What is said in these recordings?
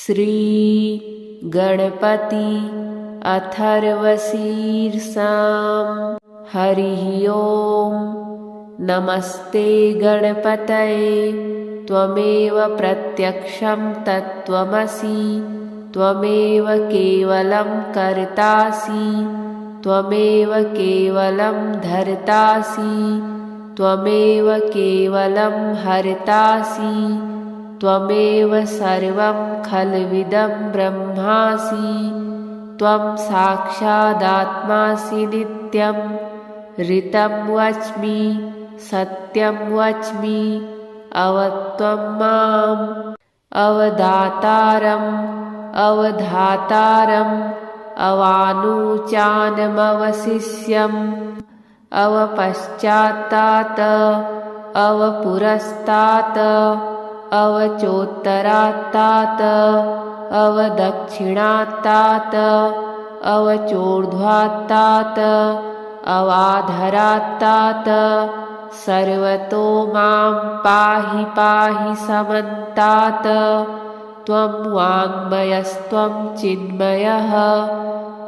श्री गणपति अथर्वशीर्षाम्। हरिः ओम्। नमस्ते गणपतये त्वमेव प्रत्यक्षं तत्त्वमसि, त्वमेव केवलं कर्तासि, त्वमेव केवलं धर्तासि, त्वमेव केवलं हर्तासि, त्वमेव सर्वं खल्विदं ब्रह्मासि, त्वं साक्षादात्मासि नित्यं। ऋतं वच्मि सत्यं वच्मि, अवत्वं माम् अवदातारम् अवधातारम्, अवानुचानमवशिष्यम्, अवपश्चात्तात् अवपुरस्तात्, अवचोत्तरात्तात् अवदक्षिणात्तात्, अवचोर्ध्वात्तात् अवाधरात्तात्, सर्वतो मां पाहि पाहि समन्तात्। त्वं वाङ्मयस्त्वं चिन्मयः,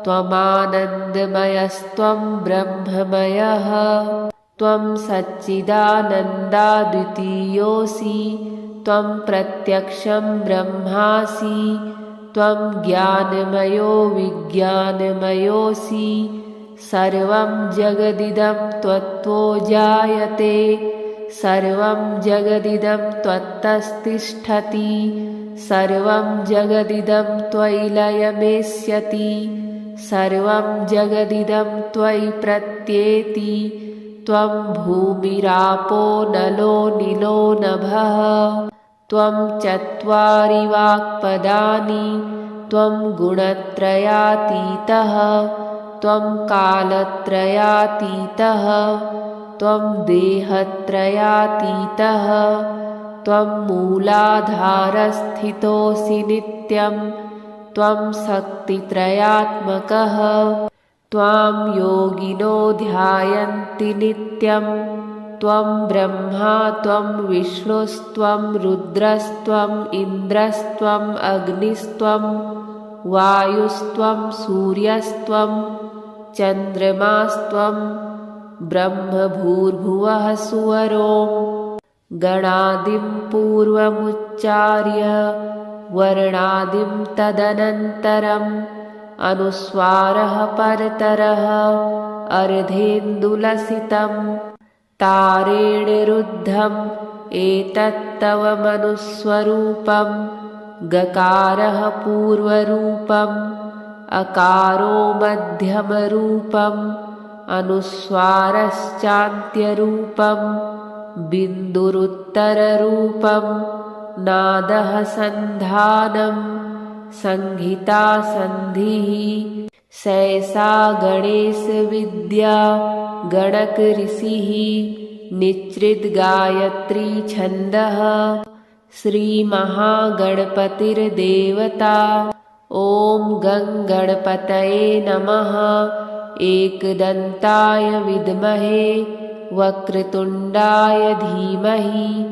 त्वमानन्दमयस्त्वं ब्रह्ममयः, त्वं सच्चिदानन्दाद्वितीयोऽसि, त्वं प्रत्यक्षं ब्रह्मासि, त्वं ज्ञानमयो विज्ञानमयोऽसि। सर्वं जगदिदं त्वत्तो जायते, सर्वं जगदिदं त्वत्तस्तिष्ठति, सर्वं जगदिदं त्वयि लयमेष्यति, सर्वं जगदिदं त्वयि प्रत्येति। त्वं भूमिरापो नलो निलो नभः, त्वं चत्वारि वाक्पदानि, त्वं गुणत्रयातीतः, त्वं कालत्रयातीतः, त्वं देहत्रयातीतः, त्वं मूलाधारस्थितोऽसि नित्यं, त्वं शक्तित्रयात्मकः। त्वां योगिनो ध्यायन्ति नित्यं, त्वं ब्रह्मा त्वं विष्णुस्त्वं रुद्रस्त्वं इन्द्रस्त्वं अग्निस्त्वं वायुस्त्वं सूर्यस्त्वं चन्द्रमास्त्वं ब्रह्मभूर्भुवः सुवरों। गणादिं पूर्वमुच्चार्य वर्णादिं तदनन्तरम्, अनुस्वारः परतरः अर्धेन्दुलसितं, तारेण रुद्धम् एतत्तव मनुस्वरूपं। गकारः पूर्वरूपम्, अकारो मध्यमरूपम्, अनुस्वारश्चान्त्यरूपम्, बिन्दुरुत्तररूपम्, नादः सन्धानम्, संहिता सन्धिः। सैषा गणेशविद्या गणकऋषिः, निच्छ्रितगायत्री छन्दः, श्रीमहागणपतिर्देवता। ॐ गं गणपतये नमः। एकदन्ताय विद्महे वक्रतुण्डाय धीमहि,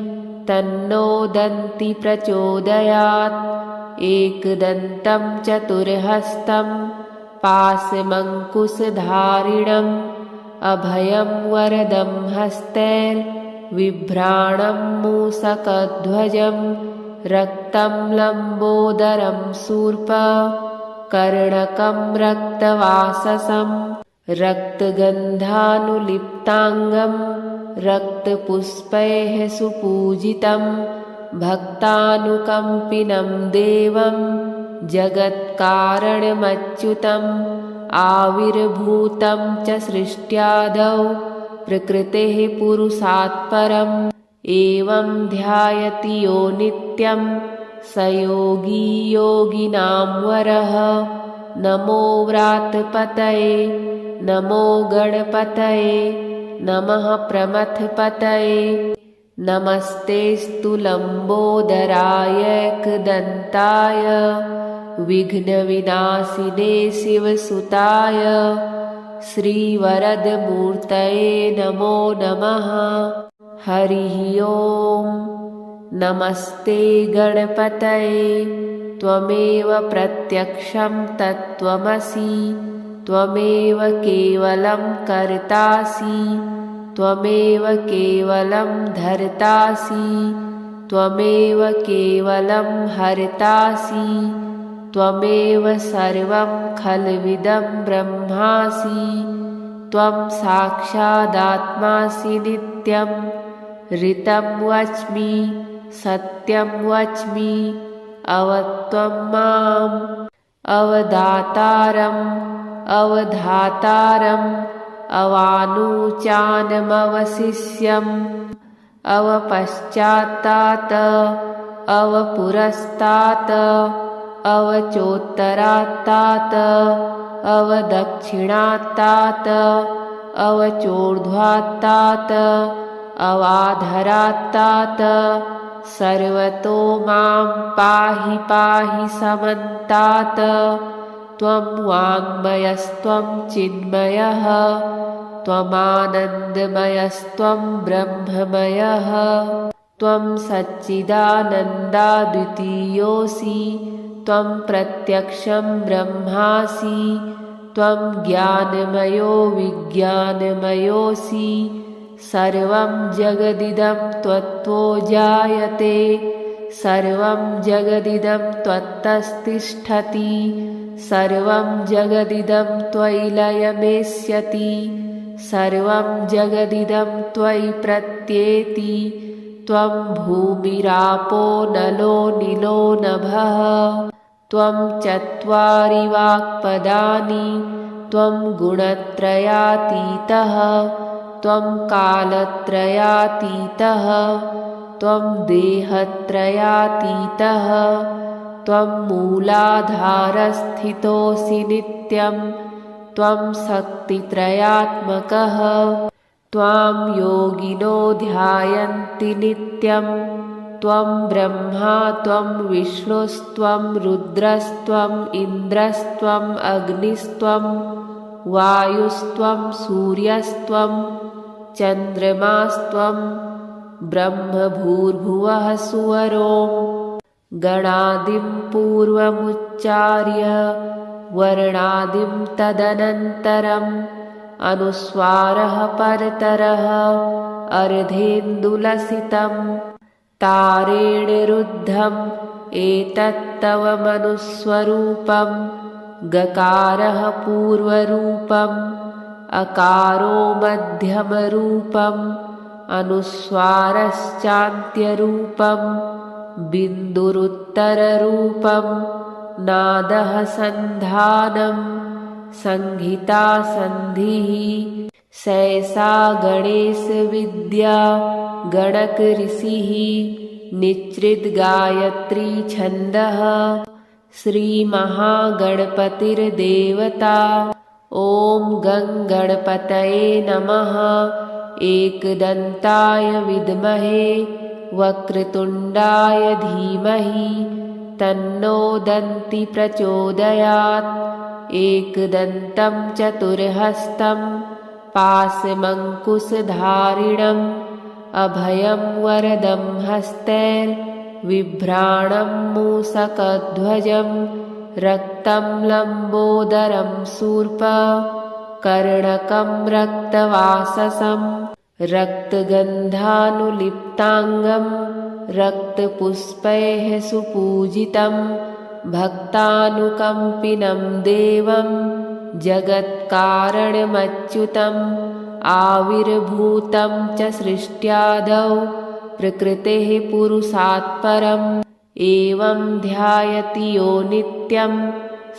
तन्नो दन्ति प्रचोदयात्। एकदन्तं चतुर्हस्तं पाशमङ्कुशधारिणम्, अभयं वरदं हस्तैर्बिभ्राणं मूषकध्वजं, रक्तं लम्बोदरं शूर्पकर्णकं रक्तवाससं, रक्तगन्धानुलिप्ताङ्गं, रक्तपुष्पैः सुपूजितं, भक्तानुकम्पिनं देवं, जगत्कारणमच्युतम्, आविर्भूतं च सृष्ट्यादौ प्रकृतेः पुरुषात् परम्। एवं ध्यायति यो नित्यं स योगी योगिनां वरः। नमो व्रातपतये नमो गणपतये नमः प्रमथपतये। नमस्तेऽस्तु लम्बोदराय एकदन्ताय विघ्नविनाशिने शिवसुताय श्रीवरदमूर्तये नमो नमः। हरिः ओम्। नमस्ते गणपतये। त्वमेव प्रत्यक्षं तत्त्वमसि त्वमेव केवलं कर्तासि त्वमेव केवलं धर्तासि त्वमेव केवलं हर्तासि त्वमेव सर्वं खल्विदं ब्रह्मासि त्वं साक्षादात्मासि नित्यं ऋतं वच्मि सत्यं वच्मि अवत्वं माम् अवदातारम् अवधातारम् अवानुचानमवशिष्यम् अवपश्चात्तात् अवपुरस्तात् अवचोत्तरात्तात् अवदक्षिणात्तात् अवचोर्ध्वात्तात् अवाधरात्तात् सर्वतो मां पाहि पाहि समन्तात् त्वं वाङ्मयस्त्वं चिन्मयः त्वमानन्दमयस्त्वं ब्रह्ममयः त्वं सच्चिदानन्दाद्वितीयोऽसि त्वं प्रत्यक्षं ब्रह्मासि त्वं ज्ञानमयो विज्ञानमयोऽसि सर्वं जगदिदं त्वत्तो जायते सर्वं जगदिदं त्वत्तस्तिष्ठति सर्वं जगदिदं त्वयि लयमेष्यति सर्वं जगदिदं त्वयि प्रत्येति त्वं भूमिरापो नलो निलो नभः त्वं चत्वारि वाक्पदानि त्वं गुणत्रयातीतः त्वं कालत्रयातीतः त्वं देहत्रयातीतः त्वं मूलाधारस्थितोऽसि नित्यं त्वं शक्तित्रयात्मकः त्वां योगिनो ध्यायन्ति नित्यं त्वं ब्रह्मा त्वं विष्णुस्त्वं रुद्रस्त्वम् इन्द्रस्त्वम् अग्निस्त्वं वायुस्त्वं सूर्यस्त्वं चन्द्रमास्त्वं ब्रह्मभूर्भुवः सुवरों गणादिं पूर्वमुच्चार्य वर्णादिं तदनन्तरम् अनुस्वारः परतरः अर्धेन्दुलसितं तारेण रुद्धम् एतत्तव मनुस्वरूपं गकारः पूर्वरूपम् अकारो मध्यमरूपम् अनुस्वारश्चान्त्यरूपम् बिन्दुरुत्तररूपम् नादः सन्धानम् संहिता सन्धिः सैषा गणेशविद्या गणकऋषिः निच्रिद्गायत्री छन्दः श्रीमहागणपतिर्देवता ॐ गं गणपतये नमः एकदन्ताय विद्महे वक्रतुण्डाय धीमहि तन्नो दन्ति प्रचोदयात् एकदन्तं चतुर्हस्तं पाशमङ्कुशधारिणम् अभयं वरदं हस्तैर्बिभ्राणं मूषकध्वजं रक्तं लम्बोदरं शूर्पकर्णकं रक्तवाससं रक्तगन्धानुलिप्ताङ्गं रक्तपुष्पैः सुपूजितं भक्तानुकम्पिनं देवं जगत्कारणमच्युतम् आविर्भूतं च सृष्ट्यादौ प्रकृतेः पुरुषात् परम् एवं ध्यायति यो नित्यं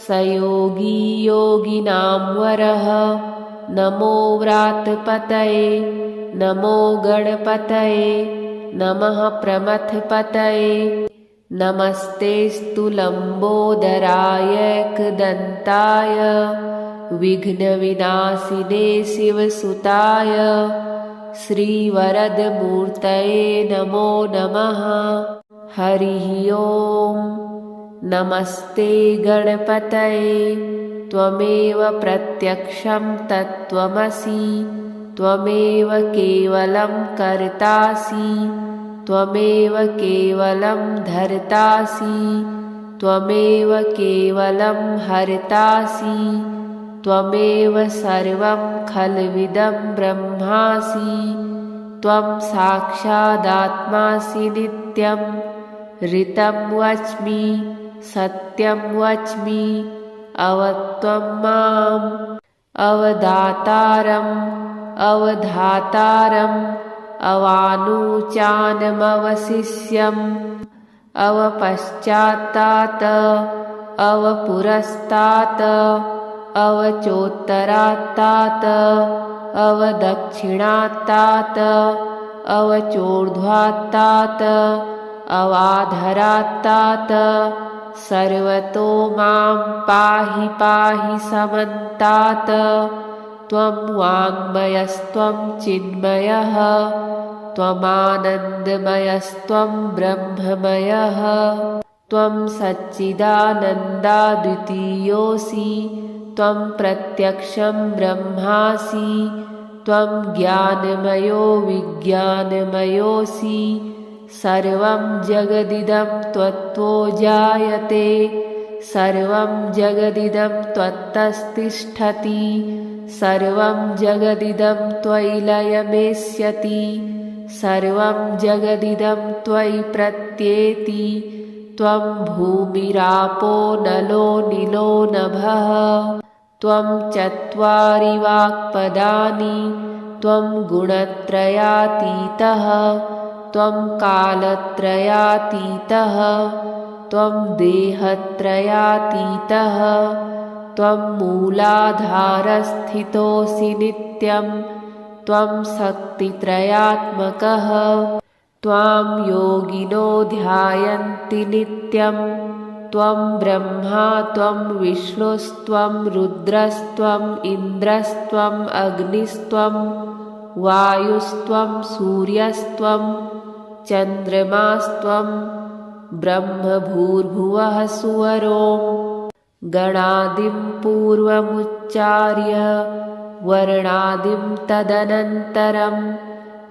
स योगी योगिनां वरः नमो व्रातपतये नमो गणपतये नमः प्रमथपतये नमस्तेऽस्तु लम्बोदराय एकदन्ताय विघ्नविनाशिने शिवसुताय श्रीवरदमूर्तये नमो नमः हरिः ॐ नमस्ते गणपतये त्वमेव प्रत्यक्षं तत्त्वमसि त्वमेव केवलं कर्तासि त्वमेव केवलं धर्तासि त्वमेव केवलं हर्तासि त्वमेव सर्वं खल्विदं ब्रह्मासि त्वं साक्षादात्मासि नित्यं ऋतं वच्मि सत्यं वच्मि अवत्वं माम् अवधातारम् अवधातारम् अवानुचानमवशिष्यम् अवपश्चात्तात अवपुरस्तात् अवचोत्तरात्तात अवदक्षिणात्तात अवचोर्ध्वात्तात अवाधरात्तात सर्वतो मां पाहि पाहि समन्तात् त्वं वाङ्मयस्त्वं चिन्मयः त्वमानन्दमयस्त्वं ब्रह्ममयः त्वं सच्चिदानन्दाद्वितीयोऽसि त्वं प्रत्यक्षं ब्रह्मासि त्वं ज्ञानमयो विज्ञानमयोऽसि सर्वं जगदिदं त्वत्तो जायते सर्वं जगदिदं त्वत्तस्तिष्ठति सर्वं जगदिदं त्वयि लयमेष्यति सर्वं जगदिदं त्वयि प्रत्येति त्वं भूमिरापो नलो निलो नभः त्वं चत्वारि वाक्पदानि त्वं गुणत्रयातीतः त्वं कालत्रयातीतः त्वं देहत्रयातीतः त्वं मूलाधारस्थितोऽसि नित्यं त्वं शक्तित्रयात्मकः त्वां योगिनो ध्यायन्ति नित्यं त्वं ब्रह्मा त्वं विष्णुस्त्वं रुद्रस्त्वम् इन्द्रस्त्वम् अग्निस्त्वं वायुस्त्वं सूर्यस्त्वं चन्द्रमास्त्वं ब्रह्मभूर्भुवः सुवरों गणादिं पूर्वमुच्चार्य वर्णादिं तदनन्तरम्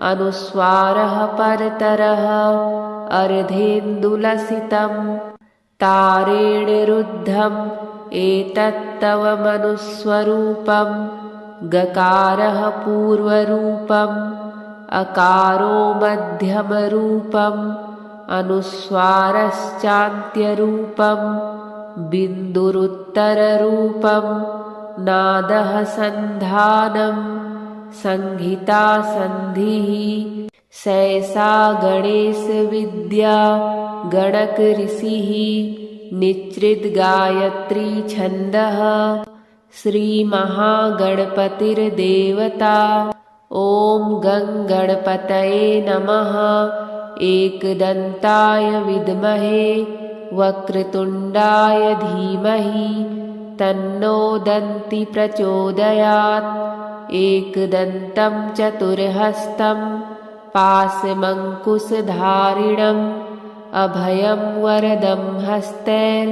अनुस्वारः परतरः अर्धेन्दुलसितं तारेण रुद्धम् एतत्तव मनुस्वरूपं गकारः पूर्वरूपम् अकारो मध्यमरूपम् अनुस्वारश्चान्त्यरूपम् बिन्दुरुत्तररूपम् नादः सन्धानम् संहिता सन्धिः सैषा गणेशविद्या गणकऋषिः निच्रिद्गायत्री छन्दः श्रीमहागणपतिर्देवता ॐ गं गणपतये नमः एकदन्ताय विद्महे वक्रतुण्डाय धीमहि तन्नो दन्ति प्रचोदयात् एकदन्तं चतुर्हस्तं पाशमङ्कुशधारिणम् अभयं वरदं हस्तैर्बिभ्राणं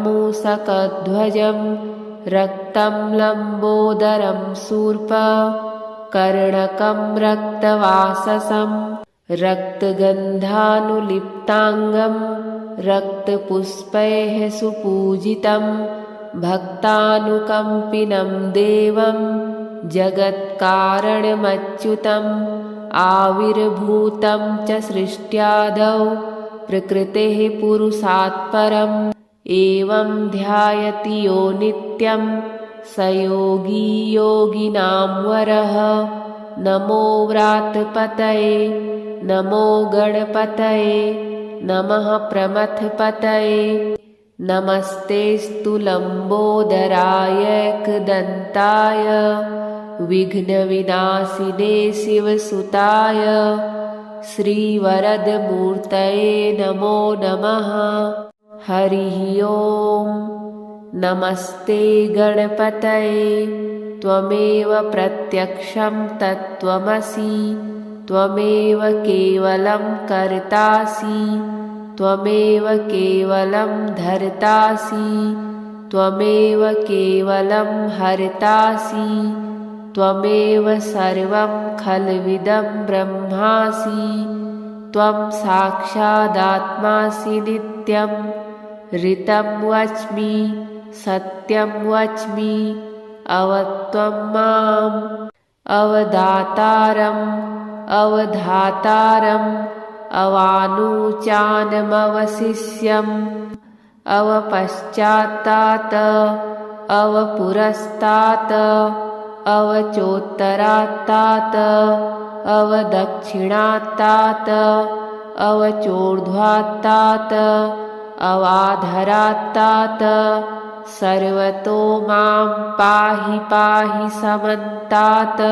मूषकध्वजं रक्तं लम्बोदरं शूर्पकर्णकं रक्तवाससं रक्तगन्धानुलिप्ताङ्गं रक्तपुष्पैः सुपूजितं भक्तानुकम्पिनं देवं जगत्कारणमच्युतम् आविर्भूतं च सृष्ट्यादौ प्रकृतेः पुरुषात् परम् एवं ध्यायति यो नित्यं स योगी योगिनां वरः नमो व्रातपतये नमो गणपतये नमः प्रमथपतये नमस्तेऽस्तु लम्बोदराय एकदन्ताय विघ्नविनाशिने शिवसुताय श्रीवरदमूर्तये नमो नमः हरिः ॐ नमस्ते गणपतये त्वमेव प्रत्यक्षं तत्त्वमसि त्वमेव केवलं कर्तासि त्वमेव केवलं धर्तासि त्वमेव केवलं हर्तासि त्वमेव सर्वं खल्विदं ब्रह्मासि त्वं साक्षादात्मासि नित्यं नित्यं ऋतं वच्मि सत्यं वच्मि अवत्वं माम् अवधातारम् अवधातारम् अवानुचानमवशिष्यम् अवपश्चात्तात अवपुरस्तात् अवचोत्तरात्तात अवदक्षिणात्तात अवचोर्ध्वात्तात अवाधरात्तात सर्वतो मां पाहि पाहि समन्तात्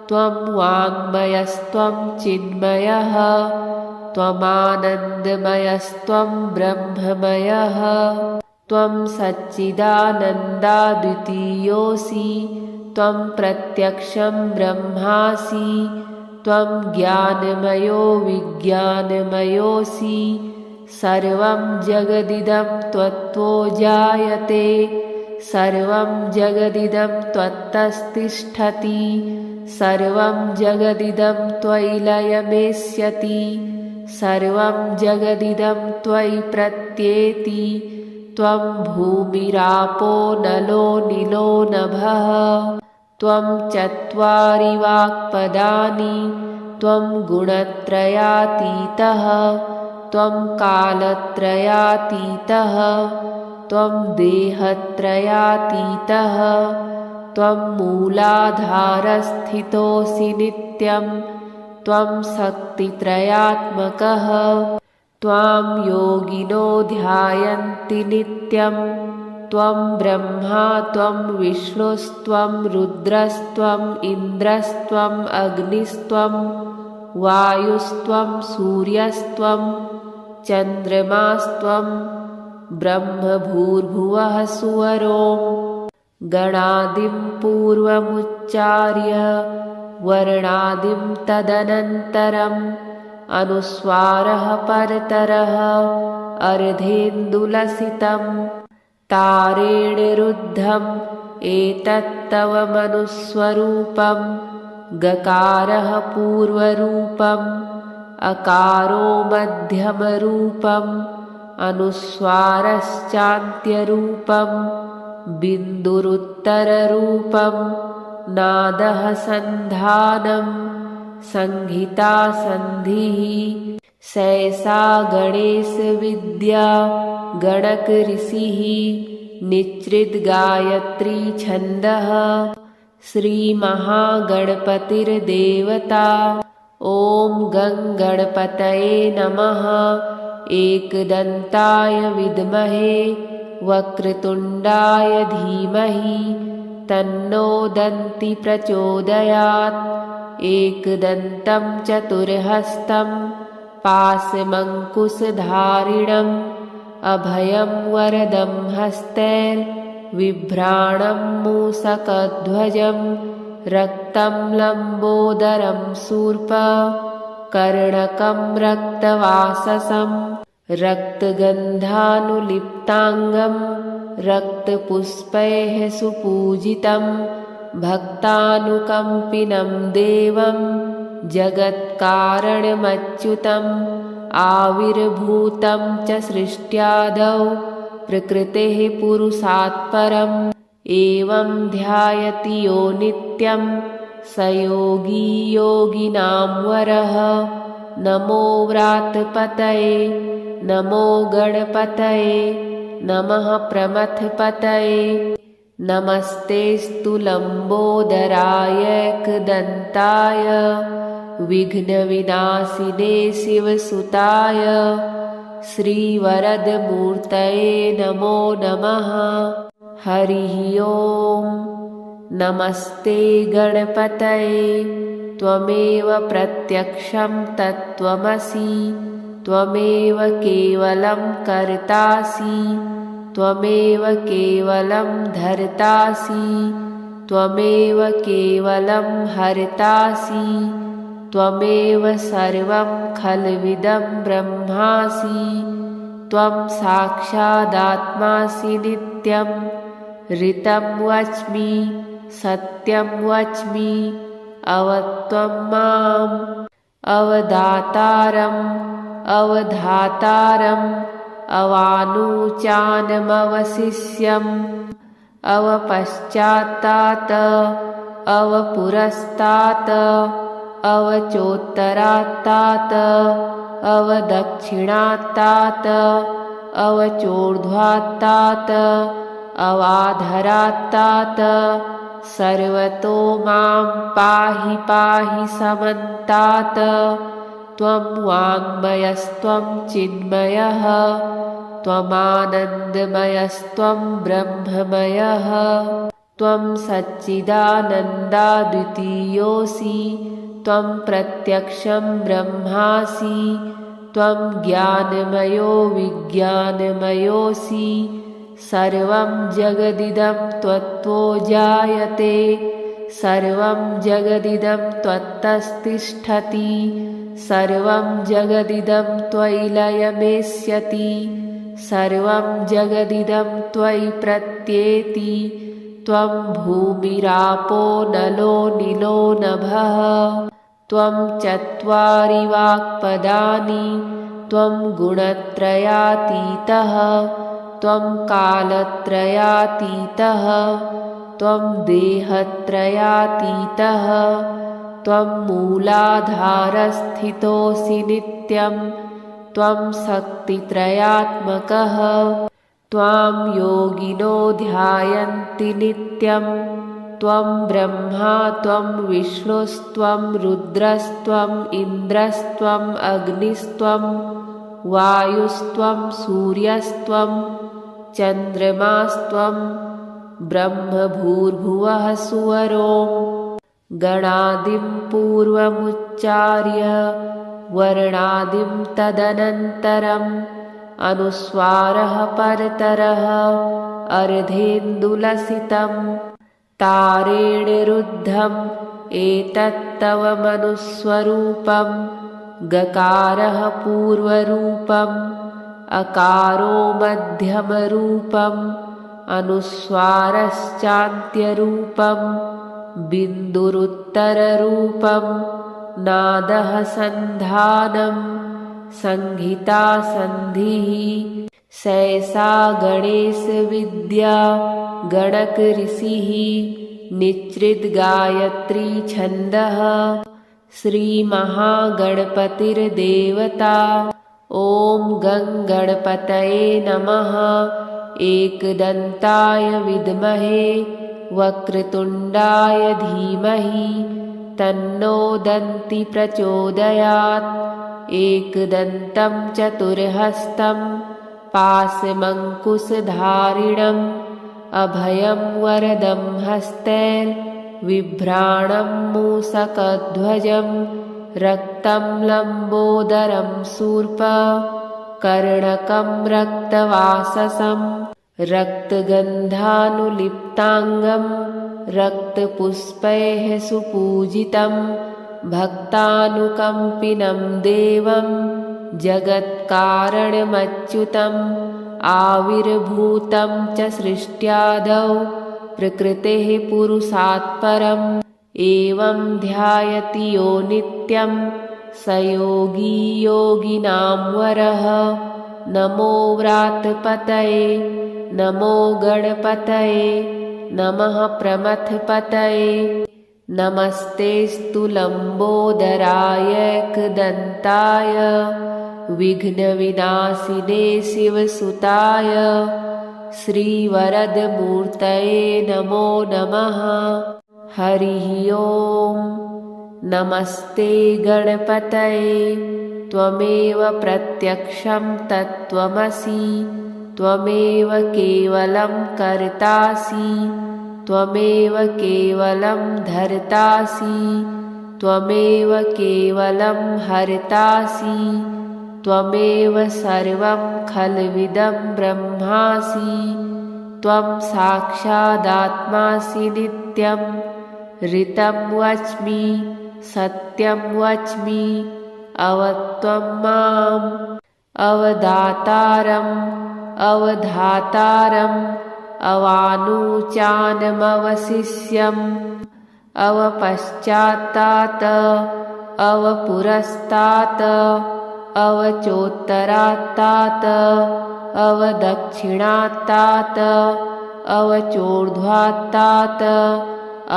त्वं वाङ्मयस्त्वं चिन्मयः त्वमानन्दमयस्त्वं ब्रह्ममयः त्वं सच्चिदानन्दाद्वितीयोऽसि त्वं प्रत्यक्षं ब्रह्मासि त्वं ज्ञानमयो विज्ञानमयोऽसि सर्वं जगदिदं त्वत्तो जायते सर्वं जगदिदं त्वत्तस्तिष्ठति सर्वं जगदिदं त्वयि लयमेष्यति सर्वं जगदिदं त्वयि प्रत्येति त्वं भूमिरापो नलो निलो नभः त्वं चत्वारि वाक्पदानि त्वं गुणत्रयातीतः त्वं कालत्रयातीतः त्वं देहत्रयातीतः त्वं मूलाधारस्थितोऽसि नित्यं त्वं शक्तित्रयात्मकः त्वां योगिनो ध्यायन्ति नित्यं त्वं ब्रह्मा त्वं विष्णुस्त्वं रुद्रस्त्वम् इन्द्रस्त्वम् अग्निस्त्वं वायुस्त्वं सूर्यस्त्वं चन्द्रमास्त्वं ब्रह्मभूर्भुवः सुवरों गणादिं पूर्वमुच्चार्य वर्णादिं तदनन्तरम् अनुस्वारः परतरः अर्धेन्दुलसितं तारेण रुद्धम् एतत्तव मनुस्वरूपं गकारः पूर्वरूपम् अकारो मध्यमरूपम् अनुस्वारश्चान्त्यरूपम् बिन्दुरुत्तररूपम् नादः सन्धानम् संहिता संधिः सैषा गणेशविद्या गणकऋषिः निच्चिद्गायत्री छन्दः श्रीमहागणपतिर्देवता ॐ गं गणपतये नमः एकदन्ताय विद्महे वक्रतुण्डाय धीमहि तन्नो दन्ति प्रचोदयात् एकदन्तं चतुर्हस्तं पाशमङ्कुशधारिणम् अभयं वरदं हस्तैर्बिभ्राणं मूषकध्वजं रक्तं लम्बोदरं शूर्पकर्णकं रक्तवाससं रक्तगन्धानुलिप्ताङ्गं रक्तपुष्पैः सुपूजितं भक्तानुकम्पिनं देवं जगत्कारणमच्युतम् आविर्भूतं च सृष्ट्यादौ प्रकृतेः पुरुषात् परम् एवं ध्यायति यो नित्यं स योगी योगिनां वरः नमो व्रातपतये नमो गणपतये नमः प्रमथपतये नमस्तेऽस्तु लम्बोदराय एकदन्ताय विघ्नविनाशिने शिवसुताय श्रीवरदमूर्तये नमो नमः हरिः ओम् नमस्ते गणपतये त्वमेव प्रत्यक्षं तत्त्वमसि त्वमेव केवलं कर्तासि त्वमेव केवलं धर्तासि त्वमेव केवलं हर्तासि त्वमेव सर्वं खल्विदं ब्रह्मासि त्वं साक्षादात्मासि नित्यं ऋतं वच्मि सत्यं वच्मि अवत्वं माम् अवधातारम् अवानुचानमवशिष्यम् अवपश्चात्तात् अवपुरस्तात् अवचोत्तरात्तात् अवदक्षिणात्तात् अवचोर्ध्वात्तात् अवाधरात्तात् सर्वतो मां पाहि पाहि समन्तात् त्वं वाङ्मयस्त्वं चिन्मयः त्वमानन्दमयस्त्वं ब्रह्ममयः त्वं सच्चिदानन्दाद्वितीयोऽसि त्वं प्रत्यक्षं ब्रह्मासि त्वं ज्ञानमयो विज्ञानमयोऽसि सर्वं जगदिदं त्वत्तो जायते सर्वं जगदिदं त्वत्तस्तिष्ठति सर्वं जगदिदं त्वयि लयमेष्यति सर्वं जगदिदं त्वयि प्रत्येति त्वं भूमिरापो नलो नीलो नभः त्वं चत्वारि वाक्पदानि त्वं गुणत्रयातीतः त्वं कालत्रयातीतः त्वं देहत्रयातीतः त्वं मूलाधारस्थितोऽसि नित्यं त्वं शक्तित्रयात्मकः त्वां योगिनो ध्यायन्ति नित्यं त्वं ब्रह्मा त्वं विष्णुस्त्वं रुद्रस्त्वम् इन्द्रस्त्वम् अग्निस्त्वं वायुस्त्वं सूर्यस्त्वं चन्द्रमास्त्वं ब्रह्मभूर्भुवः सुवरों गणादिं पूर्वमुच्चार्य वर्णादिं तदनन्तरम् अनुस्वारः परतरः अर्धेन्दुलसितं तारेण रुद्धम् एतत्तव मनुस्वरूपं गकारः पूर्वरूपम् अकारो मध्यमरूपम् अनुस्वारश्चान्त्यरूपम् बिन्दुरुत्तररूपम् नादः सन्धानम् संहिता संधिः सैषा गणेशविद्या गणकऋषिः निच्चिद्गायत्री छन्दः श्रीमहागणपतिर्देवता ॐ गं गणपतये नमः एकदन्ताय विद्महे वक्रतुण्डाय धीमहि तन्नो दन्ति प्रचोदयात् एकदन्तं चतुर्हस्तं पाशमङ्कुशधारिणम् अभयं वरदं हस्तैर्बिभ्राणं मूषकध्वजं रक्तं लम्बोदरं शूर्पकर्णकं रक्तवाससं रक्तगन्धानुलिप्ताङ्गं रक्तपुष्पैः सुपूजितं भक्तानुकम्पिनं देवं जगत्कारणमच्युतम् आविर्भूतं च सृष्ट्यादौ प्रकृतेः पुरुषात् परम् एवं ध्यायति यो नित्यं स योगी योगिनां वरः नमो व्रातपतये नमो गणपतये नमः प्रमथपतये नमस्तेऽस्तु लम्बोदराय एकदन्ताय विघ्नविनाशिने शिवसुताय श्रीवरदमूर्तये नमो नमः हरिः ॐ नमस्ते गणपतये त्वमेव प्रत्यक्षं तत्त्वमसि त्वमेव केवलं कर्तासि त्वमेव केवलं धर्तासि त्वमेव केवलं हर्तासि त्वमेव सर्वं खल्विदं ब्रह्मासि त्वं साक्षादात्मासि नित्यं ऋतं वच्मि सत्यं वच्मि अवत्वं माम् अवदातारम् अवधातारम् अवानुचानमवशिष्यम् अवपश्चात्तात् अवपुरस्तात् अवचोत्तरात्तात् अवदक्षिणात्तात् अवचोर्ध्वात्तात्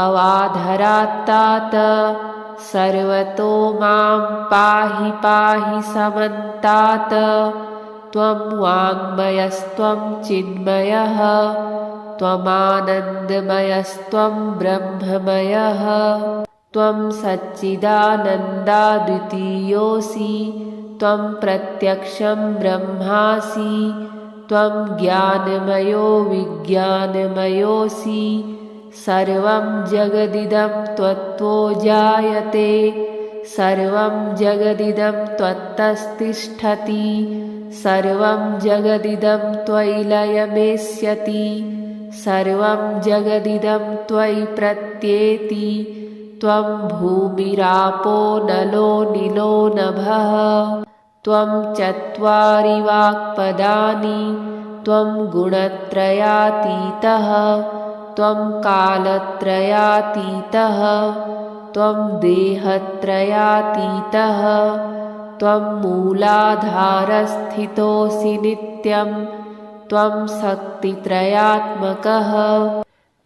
अवाधरात्तात् सर्वतो मां पाहि पाहि समन्तात् त्वं वाङ्मयस्त्वं चिन्मयः त्वमानन्दमयस्त्वं ब्रह्ममयः त्वं सच्चिदानन्दाद्वितीयोऽसि त्वं प्रत्यक्षं ब्रह्मासि त्वं ज्ञानमयो विज्ञानमयोऽसि सर्वं जगदिदं त्वत्तो जायते सर्वं जगदिदं त्वत्तस्तिष्ठति सर्वं जगदिदं त्वयि लयमेष्यति सर्वं जगदिदं त्वयि प्रत्येति त्वं भूमिरापो नलो निलो नभः त्वं चत्वारि वाक्पदानि त्वं गुणत्रयातीतः त्वं कालत्रयातीतः त्वं देहत्रयातीतः त्वं मूलाधारस्थितोऽसि नित्यं त्वं शक्तित्रयात्मकः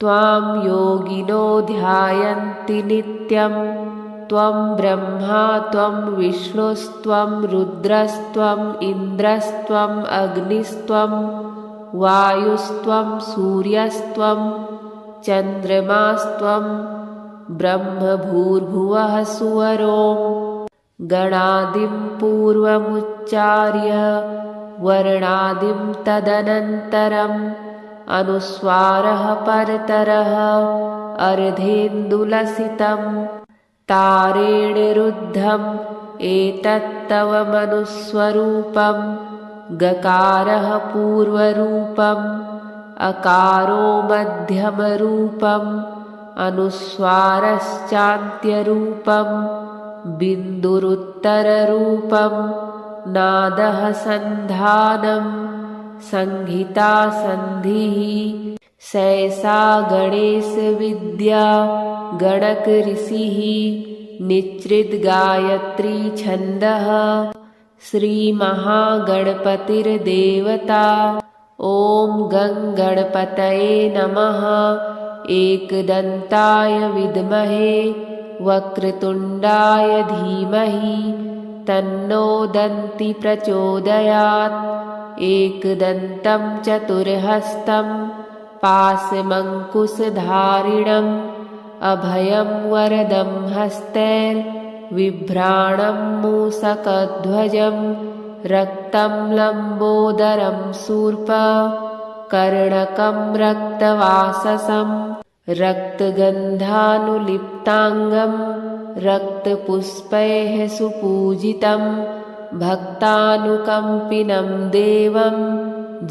त्वां योगिनो ध्यायन्ति नित्यं त्वं ब्रह्मा त्वं विष्णुस्त्वं रुद्रस्त्वम् इन्द्रस्त्वम् अग्निस्त्वं वायुस्त्वं सूर्यस्त्वं चन्द्रमास्त्वं ब्रह्मभूर्भुवः सुवरों गणादिं पूर्वमुच्चार्य वर्णादिं तदनन्तरम् अनुस्वारः परतरः अर्धेन्दुलसितं तारेण रुद्धम् एतत्तव मनुस्वरूपं गकारः पूर्वरूपम् अकारो मध्यमरूपम् अनुस्वारश्चान्त्यरूपं बिन्दुरुत्तररूपं नादः सन्धानं संहिता संधिः सैषा गणेशविद्या गणकऋषिः निच्चिद्गायत्री छन्दः श्रीमहागणपतिर्देवता ॐ गं गणपतये नमः एकदन्ताय विद्महे वक्रतुण्डाय धीमहि तन्नो दन्ति प्रचोदयात् एकदन्तं चतुर्हस्तं पाशमङ्कुशधारिणम् अभयं वरदं हस्तैर्बिभ्राणं मूषकध्वजं रक्तं लम्बोदरं शूर्पकर्णकं रक्तवाससं रक्तगन्धानुलिप्ताङ्गं रक्तपुष्पैः सुपूजितं भक्तानुकम्पिनं देवं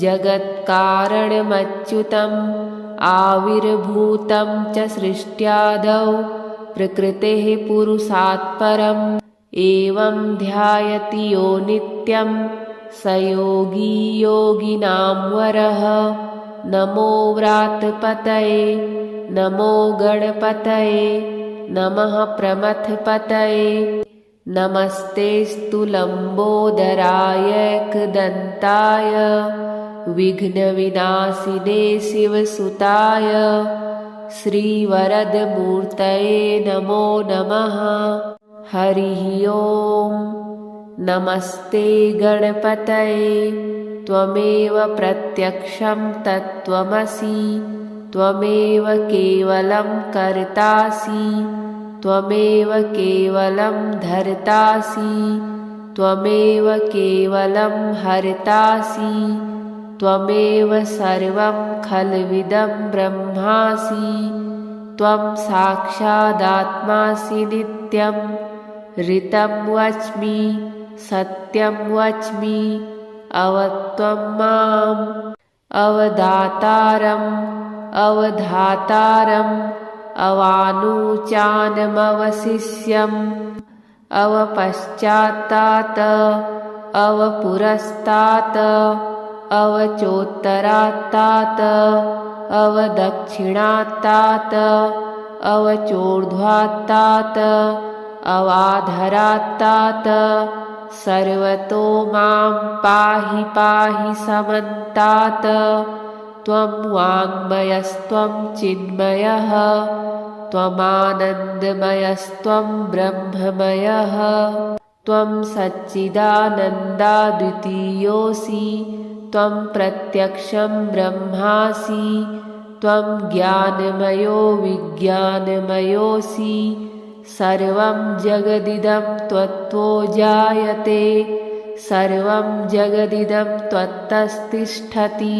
जगत्कारणमच्युतम् आविर्भूतं च सृष्ट्यादौ प्रकृतेः पुरुषात् परम् एवं ध्यायति यो नित्यं स योगी योगिनां वरः नमो व्रातपतये नमो गणपतये नमः प्रमथपतये नमस्तेऽस्तु लम्बोदराय एकदन्ताय विघ्नविनाशिने शिवसुताय श्रीवरदमूर्तये नमो नमः। हरिः ॐ। नमस्ते गणपतये त्वमेव प्रत्यक्षं तत्त्वमसि त्वमेव केवलं कर्तासि त्वमेव केवलं धर्तासि त्वमेव केवलं हर्तासि त्वमेव सर्वं खल्विदं ब्रह्मासि त्वं साक्षादात्मासि नित्यं ऋतं वच्मि सत्यं वच्मि अवत्वं माम् अवदातारम् अवधातारम् अवानुचानमवशिष्यम् अवपश्चात्तात् अवपुरस्तात् अवचोत्तरात्तात् अवदक्षिणात्तात् अवचोर्ध्वात्तात् अवाधरात्तात् सर्वतो मां पाहि पाहि समन्तात् त्वं वाङ्मयस्त्वं चिन्मयः त्वमानन्दमयस्त्वं ब्रह्ममयः त्वं सच्चिदानन्दाद्वितीयोऽसि त्वं प्रत्यक्षं ब्रह्मासि त्वं ज्ञानमयो विज्ञानमयोऽसि सर्वं जगदिदं त्वत्तो जायते सर्वं जगदिदं त्वत्तस्तिष्ठति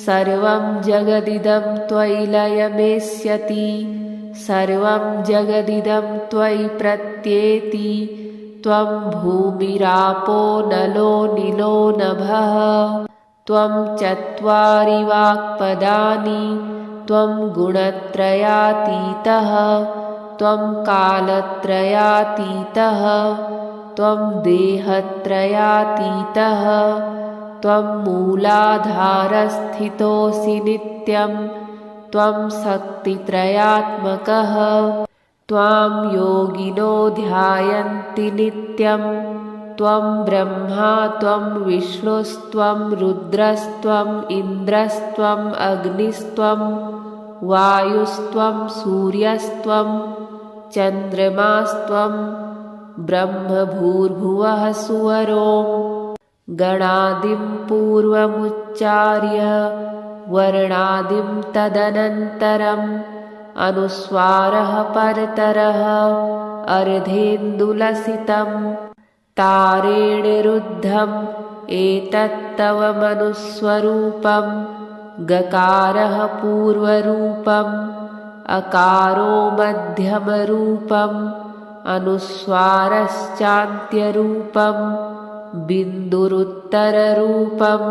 सर्वं जगदिदं त्वयि लयमेष्यति सर्वं जगदिदं त्वयि प्रत्येति त्वं भूमिरापो नलो निलो नभः त्वं चत्वारि वाक्पदानि त्वं गुणत्रयातीतः त्वं कालत्रयातीतः त्वं देहत्रयातीतः त्वं मूलाधारस्थितोऽसि नित्यं त्वं शक्तित्रयात्मकः त्वां योगिनो ध्यायन्ति नित्यं त्वं ब्रह्मा त्वं विष्णुस्त्वं रुद्रस्त्वम् इन्द्रस्त्वम् अग्निस्त्वं वायुस्त्वं सूर्यस्त्वं चन्द्रमास्त्वं ब्रह्मभूर्भुवः सुवरों गणादिं पूर्वमुच्चार्य वर्णादिं तदनन्तरम् अनुस्वारः परतरः अर्धेन्दुलसितं तारेण रुद्धम् एतत्तव मनुस्वरूपं गकारः पूर्वरूपम् अकारो मध्यमरूपम् अनुस्वारश्चान्त्यरूपं बिन्दुरुत्तररूपं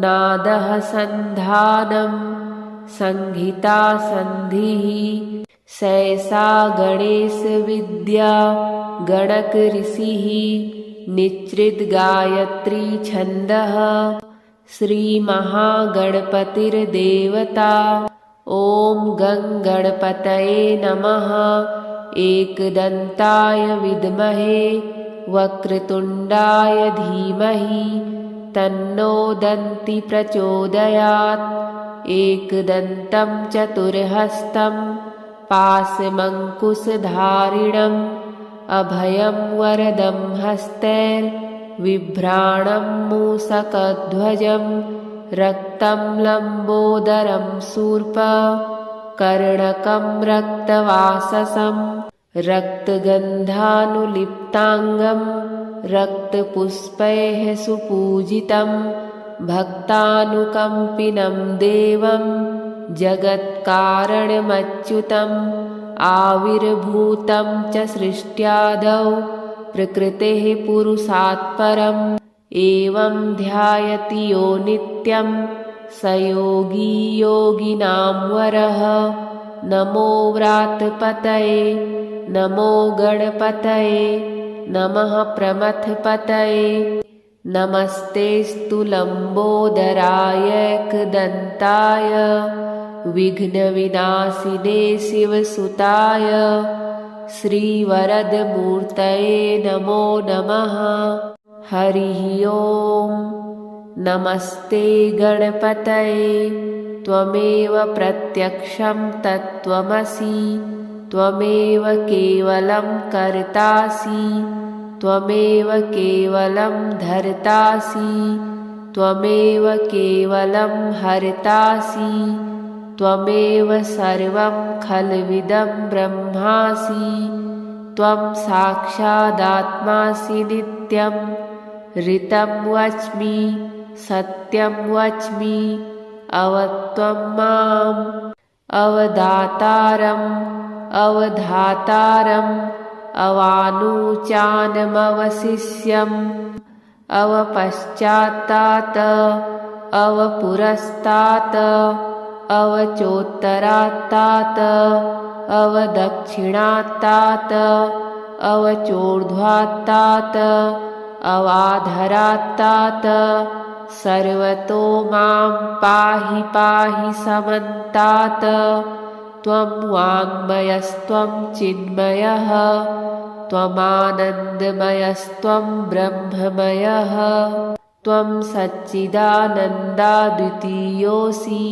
नादः सन्धानं संहिता संधिः सैषा गणेशविद्या गणकऋषिः निच्चिद्गायत्री छन्दः श्रीमहागणपतिर्देवता ॐ गं गणपतये नमः एकदन्ताय विद्महे वक्रतुण्डाय धीमहि तन्नो दन्ति प्रचोदयात् एकदन्तं चतुर्हस्तं पाशमङ्कुशधारिणम् अभयं वरदं हस्तैर्बिभ्राणं मूषकध्वजं रक्तं लम्बोदरं शूर्पकर्णकं रक्तवाससं रक्तगन्धानुलिप्ताङ्गं रक्तपुष्पैः सुपूजितं भक्तानुकम्पिनं देवं जगत्कारणमच्युतम् आविर्भूतं च सृष्ट्यादौ प्रकृतेः पुरुषात् परम् एवं ध्यायति यो नित्यं स योगी योगिनां वरः नमो व्रातपतये नमो गणपतये नमः प्रमथपतये नमस्तेऽस्तु लम्बोदराय एकदन्ताय विघ्नविनाशिने शिवसुताय श्रीवरदमूर्तये नमो नमः। हरिः ॐ। नमस्ते गणपतये त्वमेव प्रत्यक्षं तत्त्वमसि त्वमेव केवलं कर्तासि त्वमेव केवलं धर्तासि त्वमेव केवलं हर्तासि त्वमेव सर्वं खल्विदं ब्रह्मासि त्वं साक्षादात्मासि नित्यं ऋतं वच्मि सत्यं वच्मि अवत्वं माम् अवदातारम् अवधातारम् अवानुचानमवशिष्यम् अवपश्चात्तात् अवपुरस्तात् अवचोत्तरात्तात् अवदक्षिणात्तात् अवचोर्ध्वात्तात् अवाधरात्तात् सर्वतो मां पाहि पाहि समन्तात् त्वं वाङ्मयस्त्वं चिन्मयः त्वमानन्दमयस्त्वं ब्रह्ममयः त्वं सच्चिदानन्दाद्वितीयोऽसि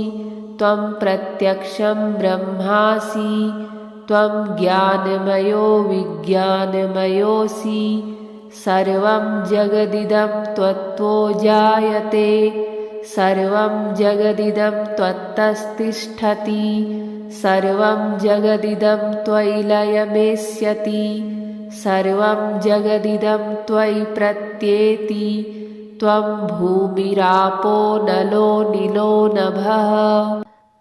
त्वं प्रत्यक्षं ब्रह्मासि त्वं ज्ञानमयो विज्ञानमयोऽसि सर्वं जगदिदं त्वत्तो जायते सर्वं जगदिदं त्वत्तस्तिष्ठति सर्वं जगदिदं त्वयि लयमेष्यति सर्वं जगदिदं त्वयि प्रत्येति त्वं भूमिरापो नलो निलो नभः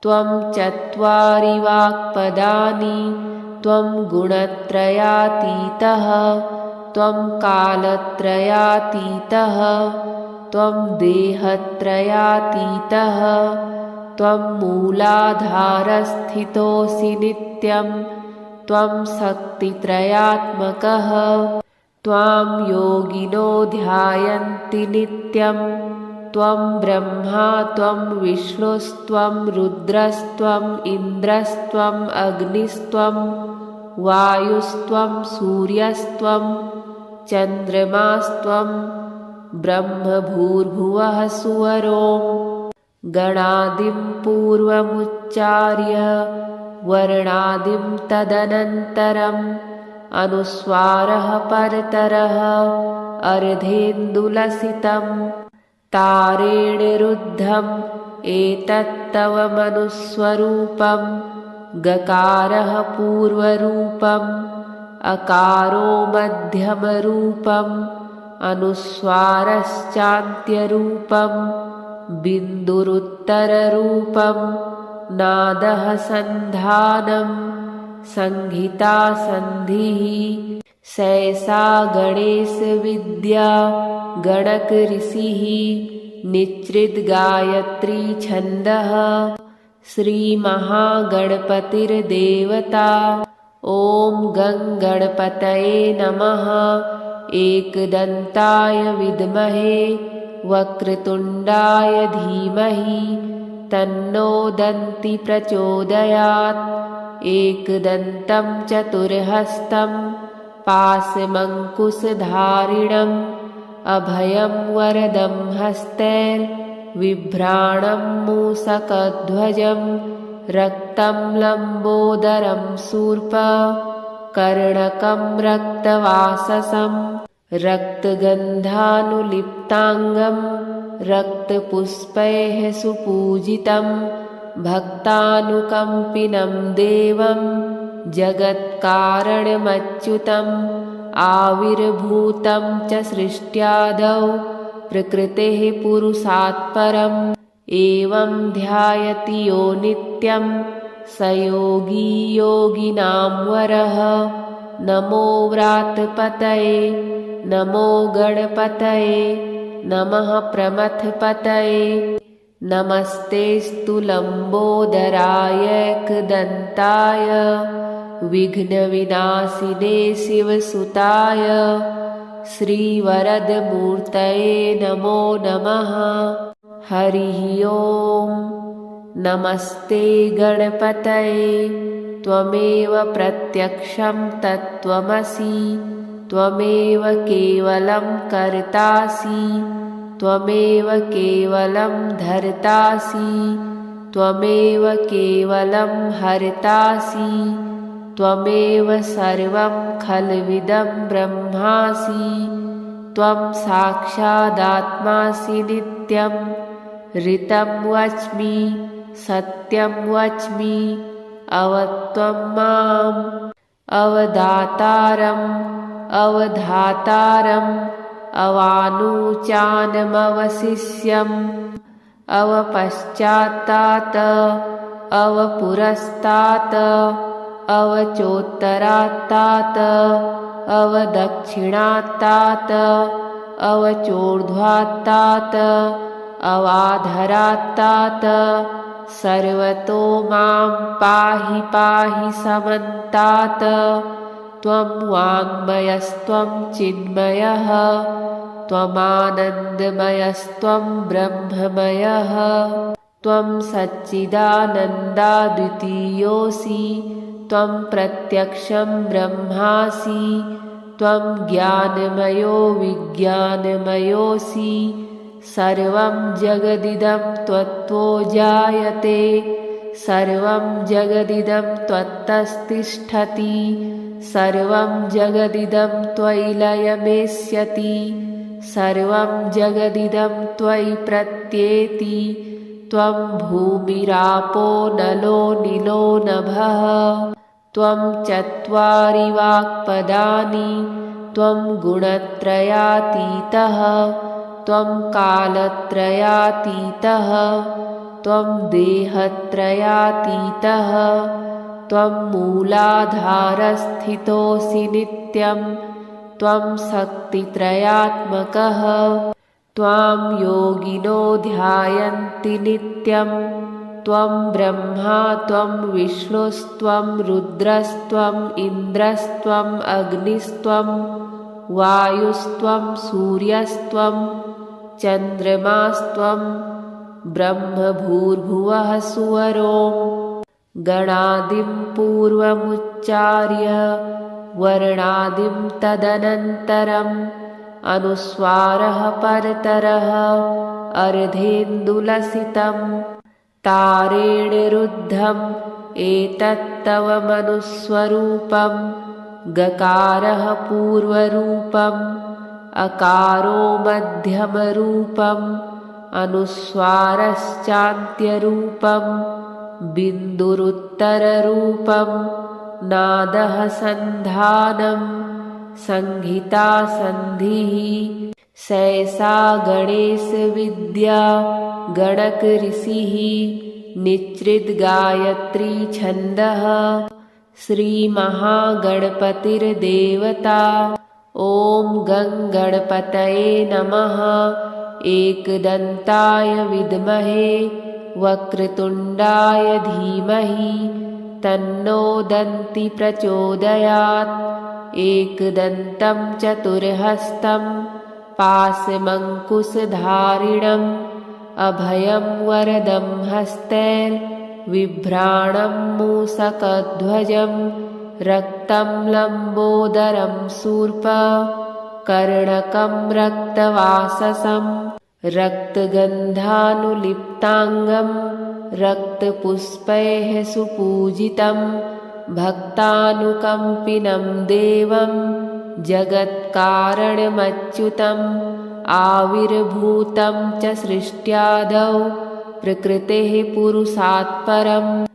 त्वं चत्वारि वाक्पदानि त्वं गुणत्रयातीतः त्वं कालत्रयातीतः त्वं देहत्रयातीतः त्वं मूलाधारस्थितोऽसि नित्यं त्वं शक्तित्रयात्मकः त्वां योगिनो ध्यायन्ति नित्यं त्वं ब्रह्मा त्वं विष्णुस्त्वं रुद्रस्त्वम् इन्द्रस्त्वम् अग्निस्त्वं वायुस्त्वं सूर्यस्त्वं चन्द्रमास्त्वं ब्रह्मभूर्भुवः सुवरों गणादिं पूर्वमुच्चार्य वर्णादिं तदनन्तरम् अनुस्वारः परतरः अर्धेन्दुलसितं तारेण रुद्धम् एतत्तव मनुस्वरूपं गकारः पूर्वरूपम् अकारो मध्यमरूपम् अनुस्वारश्चान्त्यरूपं बिन्दुरुत्तररूपं नादः सन्धानं संहिता संधिः सैषा गणेशविद्या गणकऋषिः निच्चिद्गायत्री छन्दः श्रीमहागणपतिर्देवता ॐ गं गणपतये नमः एकदन्ताय विद्महे वक्रतुण्डाय धीमहि तन्नो दन्ति प्रचोदयात् एकदन्तं चतुर्हस्तं पाशमङ्कुशधारिणम् अभयं वरदं हस्तैर्बिभ्राणं मूषकध्वजं रक्तं लम्बोदरं शूर्पकर्णकं रक्तवाससं रक्तगन्धानुलिप्ताङ्गं रक्तपुष्पैः सुपूजितं भक्तानुकम्पिनं देवं जगत्कारणमच्युतम् आविर्भूतं च सृष्ट्यादौ प्रकृतेः पुरुषात् परम् एवं ध्यायति यो नित्यं स योगी योगिनां वरः नमो व्रातपतये नमो गणपतये नमः प्रमथपतये नमस्तेऽस्तु लम्बोदराय एकदन्ताय विघ्नविनाशिने शिवसुताय श्रीवरदमूर्तये नमो नमः। हरिः ॐ नमस्ते गणपतये त्वमेव प्रत्यक्षं तत्त्वमसि त्वमेव केवलं कर्तासि त्वमेव केवलं धर्तासि त्वमेव केवलं हर्तासि त्वमेव सर्वं खल्विदं ब्रह्मासि त्वं साक्षादात्मासि नित्यं ऋतं वच्मि सत्यं वच्मि अवत्वं माम् अवदातारम् अवधातारम् अवानुचानमवशिष्यम् अवपश्चात्तात् अवपुरस्तात् अवचोत्तरात्तात् अवदक्षिणात्तात् अवचोर्ध्वात्तात् अवाधरात्तात् सर्वतो मां पाहि पाहि समन्तात् त्वं वाङ्मयस्त्वं चिन्मयः त्वमानन्दमयस्त्वं ब्रह्ममयः त्वं सच्चिदानन्दाद्वितीयोऽसि त्वं प्रत्यक्षं ब्रह्मासि त्वं ज्ञानमयो विज्ञानमयोऽसि सर्वं जगदिदं त्वत्तो जायते सर्वं जगदिदं त्वत्तस्तिष्ठति सर्वं जगदिदं त्वयि लयमेष्यति सर्वं जगदिदं त्वयि प्रत्येति त्वं भूमिरापो नलो निलो नभः त्वं चत्वारि वाक्पदानि त्वं गुणत्रयातीतः त्वं कालत्रयातीतः त्वं देहत्रयातीतः त्वं मूलाधारस्थितोऽसि नित्यं त्वं शक्तित्रयात्मकः त्वां योगिनो ध्यायन्ति नित्यं त्वं ब्रह्मा त्वं विष्णुस्त्वं रुद्रस्त्वम् इन्द्रस्त्वम् अग्निस्त्वं वायुस्त्वं सूर्यस्त्वं चन्द्रमास्त्वं ब्रह्मभूर्भुवः सुवरों गणादिं पूर्वमुच्चार्य वर्णादिं तदनन्तरम् अनुस्वारः परतरः अर्धेन्दुलसितं तारेण रुद्धम् एतत्तव मनुस्वरूपं गकारः पूर्वरूपम् अकारो मध्यमरूपम् अनुस्वारश्चान्त्यरूपं बिन्दुरुत्तररूपं नादः सन्धानं संहिता संधिः सैसा गणेशविद्या गणकऋषिः निच्रिद्गायत्री छन्दः श्रीमहागणपतिर्देवता ॐ गं गणपतये नमः एकदन्ताय विद्महे वक्रतुण्डाय धीमहि तन्नो दन्ति प्रचोदयात् एकदन्तं चतुर्हस्तं पाशमङ्कुशधारिणम् अभयं वरदं हस्तैर्बिभ्राणं मूषकध्वजं रक्तं लम्बोदरं शूर्पकर्णकं रक्तवाससं रक्तगन्धानुलिप्ताङ्गं रक्तपुष्पैः सुपूजितं भक्तानुकम्पिनं देवं जगत्कारणमच्युतम् आविर्भूतं च सृष्ट्यादौ प्रकृतेः पुरुषात् परम्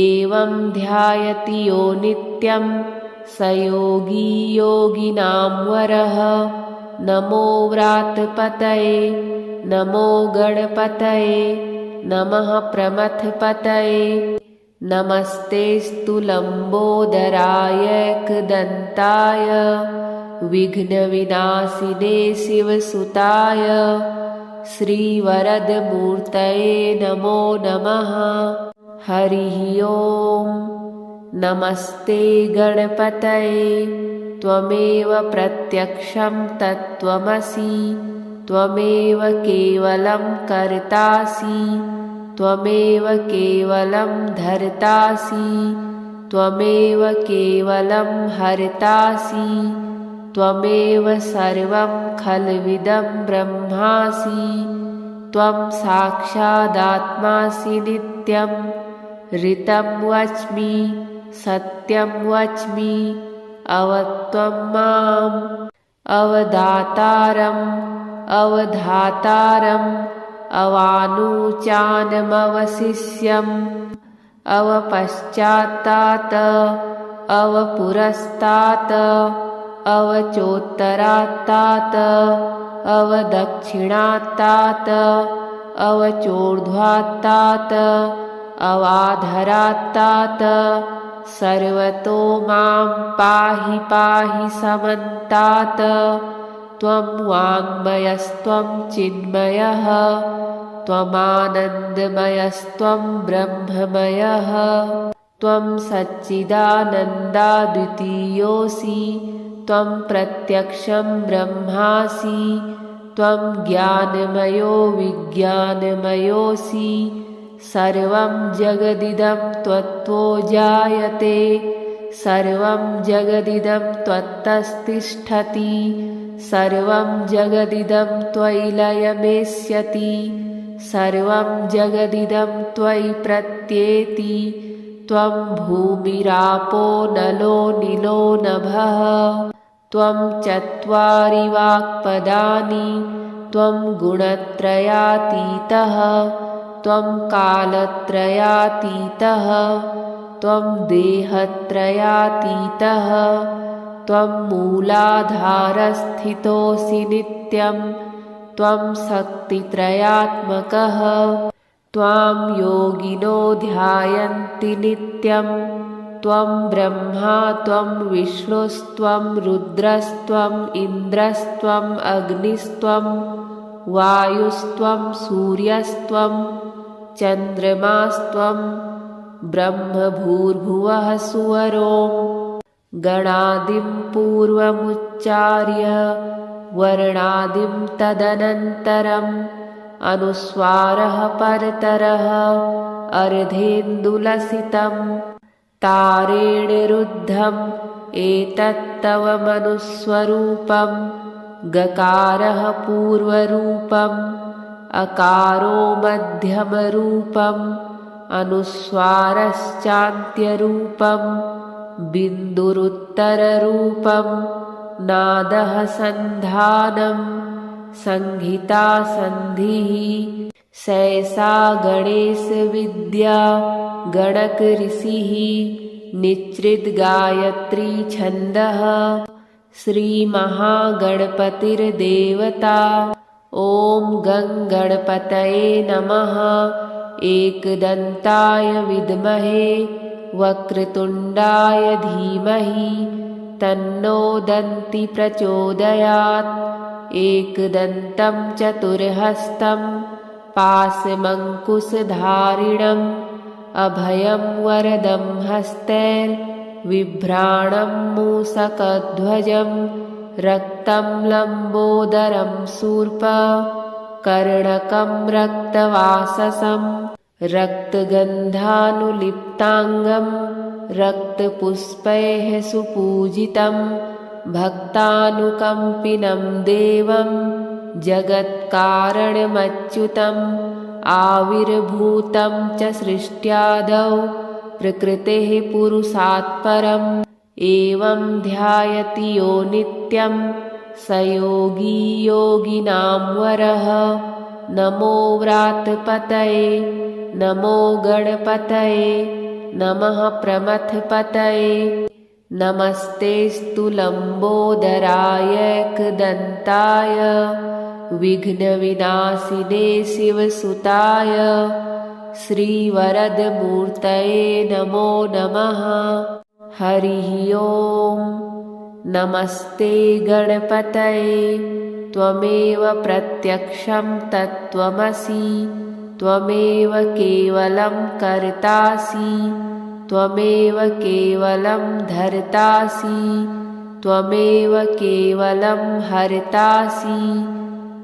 एवं ध्यायति यो नित्यं स योगी योगिनां वरः नमो व्रातपतये नमो गणपतये नमः प्रमथपतये नमस्तेऽस्तु लम्बोदराय एकदन्ताय विघ्नविनाशिने शिवसुताय श्रीवरदमूर्तये नमो नमः। हरिः ॐ। नमस्ते गणपतये त्वमेव प्रत्यक्षं तत्त्वमसि त्वमेव केवलं कर्तासि त्वमेव केवलं धर्तासि त्वमेव केवलं हर्तासि त्वमेव सर्वं खल्विदं ब्रह्मासि त्वं साक्षादात्मासि नित्यं ऋतं वच्मि सत्यं वच्मि अवत्वं माम् अवदातारम् अवधातारम् अवानुचानमवशिष्यम् अवपश्चात्तात अवपुरस्तात् अवचोत्तरात्तात अवदक्षिणात्तात अवचोर्ध्वात्तात अवाधरात्तात सर्वतो मां पाहि पाहि समन्तात् त्वं वाङ्मयस्त्वं चिन्मयः त्वमानन्दमयस्त्वं ब्रह्ममयः त्वं सच्चिदानन्दाद्वितीयोऽसि त्वं प्रत्यक्षं ब्रह्मासि त्वं ज्ञानमयो विज्ञानमयोऽसि सर्वं जगदिदं त्वत्तो जायते सर्वं जगदिदं त्वत्तस्तिष्ठति सर्वं जगदिदं त्वयि लयमेष्यति सर्वं जगदिदं त्वयि प्रत्येति त्वं भूमिरापो नलो नीलो नभः त्वं चत्वारि वाक्पदानि त्वं गुणत्रयातीतः त्वं कालत्रयातीतः त्वं देहत्रयातीतः त्वं मूलाधारस्थितोऽसि नित्यं त्वं शक्तित्रयात्मकः त्वां योगिनो ध्यायन्ति नित्यं त्वं ब्रह्मा त्वं विष्णुस्त्वं रुद्रस्त्वम् इन्द्रस्त्वम् अग्निस्त्वं वायुस्त्वं सूर्यस्त्वं चन्द्रमास्त्वं ब्रह्मभूर्भुवः सुवरों गणादिं पूर्वमुच्चार्य वर्णादिं तदनन्तरम् अनुस्वारः परतरः अर्धेन्दुलसितं तारेण रुद्धम् एतत्तव मनुस्वरूपं गकारः पूर्वरूपम् अकारो मध्यमरूपम् अनुस्वारश्चान्त्यरूपं बिन्दुरुत्तररूपं नादः सन्धानं संहिता संधिः सैसा गणेशविद्या गणकऋषिः निच्चिद्गायत्री छन्दः श्रीमहागणपतिर्देवता ॐ गं गणपतये नमः एकदन्ताय विद्महे वक्रतुण्डाय धीमहि तन्नो दन्ति प्रचोदयात् एकदन्तं चतुर्हस्तं पाशमङ्कुशधारिणम् अभयं वरदं हस्तैर्बिभ्राणं मूषकध्वजं रक्तं लम्बोदरं शूर्पकर्णकं रक्तवाससं रक्तगन्धानुलिप्ताङ्गं रक्तपुष्पैः सुपूजितं भक्तानुकम्पिनं देवं जगत्कारणमच्युतम् आविर्भूतं च सृष्ट्यादौ प्रकृतेः पुरुषात् परम् एवं ध्यायति यो नित्यं स योगी योगिनां वरः नमो व्रातपतये नमो गणपतये नमः प्रमथपतये नमस्तेऽस्तु लम्बोदराय एकदन्ताय विघ्नविनाशिने शिवसुताय श्रीवरदमूर्तये नमो नमः। हरिः ॐ नमस्ते गणपतये त्वमेव प्रत्यक्षं तत्त्वमसि त्वमेव केवलं कर्तासि त्वमेव केवलं धर्तासि त्वमेव केवलं हर्तासि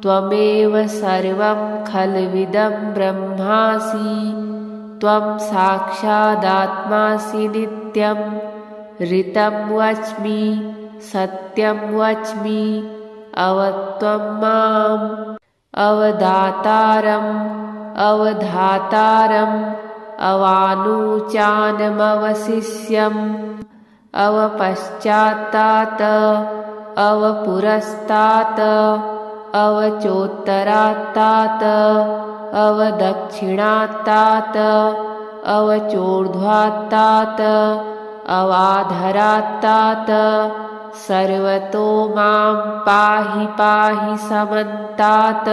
त्वमेव सर्वं खल्विदं ब्रह्मासि त्वं साक्षादात्मासि नित्यं ऋतं वच्मि सत्यं वच्मि अवत्वं माम् अवदातारम् अवधातारम् अवानुचानमवशिष्यम् अवपश्चात्तात अवपुरस्तात् अवचोत्तरात्तात अवदक्षिणात्तात अवचोर्ध्वात्तात अवाधरात्तात सर्वतो मां पाहि पाहि समन्तात्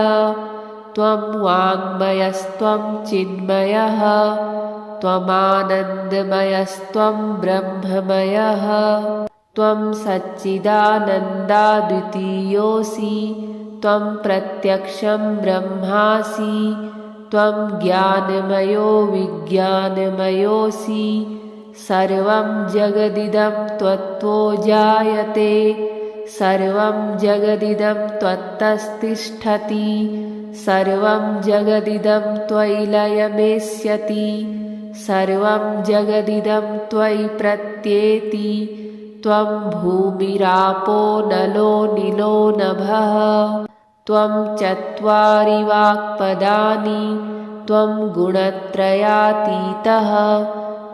त्वं वाङ्मयस्त्वं चिन्मयः त्वमानन्दमयस्त्वं ब्रह्ममयः त्वं सच्चिदानन्दाद्वितीयोऽसि त्वं प्रत्यक्षं ब्रह्मासि त्वं ज्ञानमयो विज्ञानमयोऽसि सर्वं जगदिदं त्वत्तो जायते सर्वं जगदिदं त्वत्तस्तिष्ठति सर्वं जगदिदं त्वयि लयमेष्यति सर्वं जगदिदं त्वयि प्रत्येति त्वं भूमिरापो नलो निलो नभः त्वं चत्वारि वाक्पदानि त्वं गुणत्रयातीतः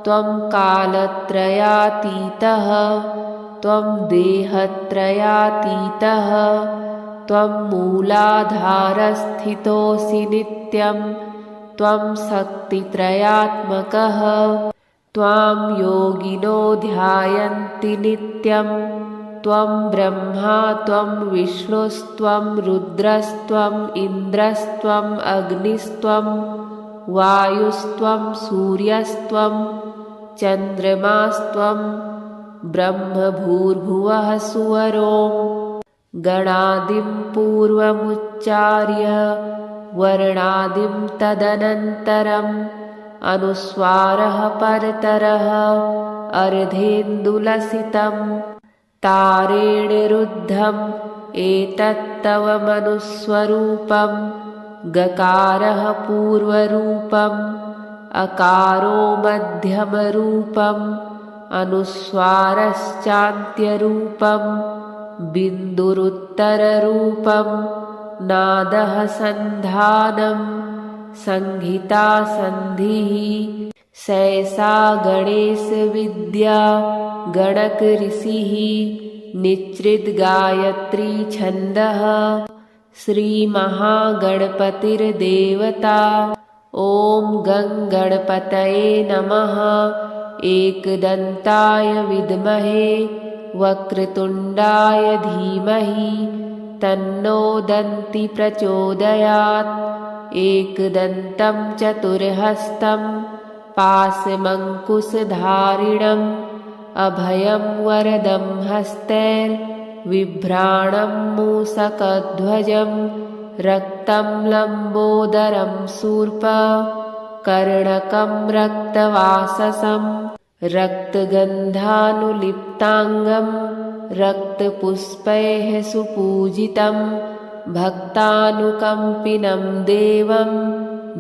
त्वं कालत्रयातीतः त्वं देहत्रयातीतः त्वं मूलाधारस्थितोऽसि नित्यं त्वं शक्तित्रयात्मकः त्वां योगिनो ध्यायन्ति नित्यं त्वं ब्रह्मा त्वं विष्णुस्त्वं रुद्रस्त्वम् इन्द्रस्त्वम् अग्निस्त्वं वायुस्त्वं सूर्यस्त्वं चन्द्रमास्त्वं ब्रह्मभूर्भुवः सुवरों गणादिं पूर्वमुच्चार्य वर्णादिं तदनन्तरम् अनुस्वारः परतरः अर्धेन्दुलसितं तारेण रुद्धम् एतत्तव मनुस्वरूपं गकारः पूर्वरूपम् अकारो मध्यमरूपम् अनुस्वारश्चान्त्यरूपं बिन्दुरुत्तररूपं नादः सन्धानं संहिता सन्धिः सैसा गणेशविद्या गणकऋषिः निच्रिद्गायत्री छन्दः श्रीमहागणपतिर्देवता ॐ गं गणपतये नमः एकदन्ताय विद्महे वक्रतुण्डाय धीमहि तन्नो दन्ति प्रचोदयात् एकदन्तं चतुर्हस्तं पाशमङ्कुशधारिणम् अभयं वरदं हस्तैर्बिभ्राणं मूषकध्वजं रक्तं लम्बोदरं शूर्पकर्णकं रक्तवाससं रक्तगन्धानुलिप्ताङ्गं रक्तपुष्पैः सुपूजितं भक्तानुकम्पिनं देवं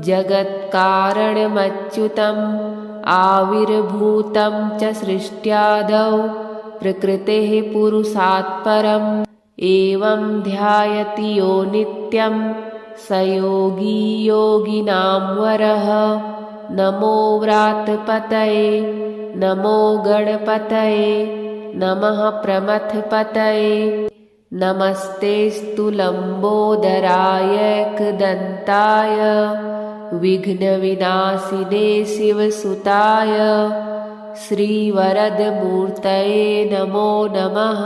जगत्कारणमच्युतम् आविर्भूतं च सृष्ट्यादौ प्रकृतेः पुरुषात् परम् एवं ध्यायति यो नित्यं स योगी योगिनां वरः नमो व्रातपतये नमो गणपतये नमः प्रमथपतये नमस्तेऽस्तु लम्बोदराय एकदन्ताय विघ्नविनाशिने शिवसुताय श्रीवरदमूर्तये नमो नमः।